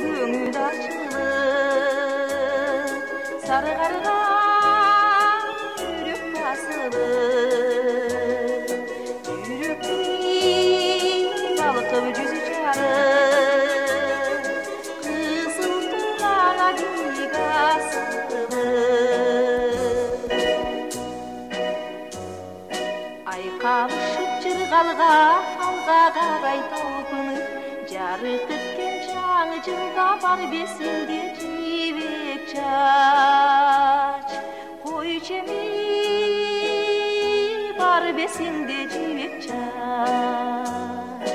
Көңіл ашылып, сары қарға жүрек басылып, жүректей балқып жүзі жарып, қызыл туғанға биік асылып. Айқалышып жырғалға, алға қарай талпынып, жарық еткен жаңы жылда бар бесіңде жібек шаш. Қойчеме бар бесіңде жібек шаш.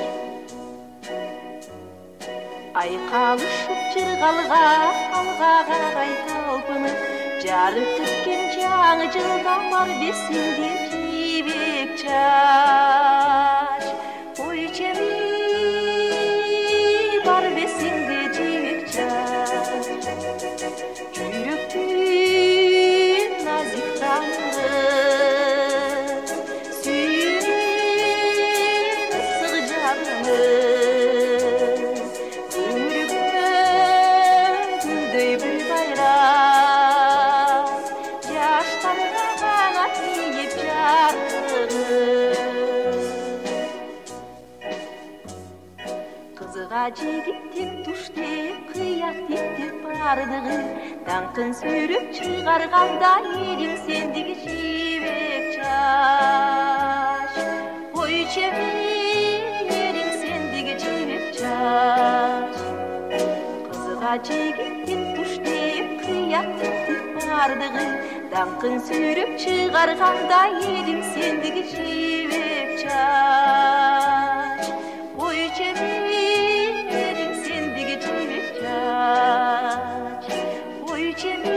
Айқалышып жырғалға, алға қарай талпынып, жарық еткен жаңы жылда бар бесіңде жібек шаш. Қойчеме бар бесіңде жібек шаш. Жүректен назик тамыр, сүйген ыстық жаным, көңілімнің гүлдей бір байрам, жаштарға ғана тиіп жарығым. Қызыға жігіттен түштеп, қият еттеп бардығы, даңқын сүйреп шығарғанда едің сендігі жібек шаш. Қойчеме едің сендігі жібек шаш. Қызыға жігіттен түштеп, қият еттеп бардығы, даңқын сүйреп шығарғанда едің сендігі жібек шаш. Қойчеме едің сендігі жібек шаш. Қойчеме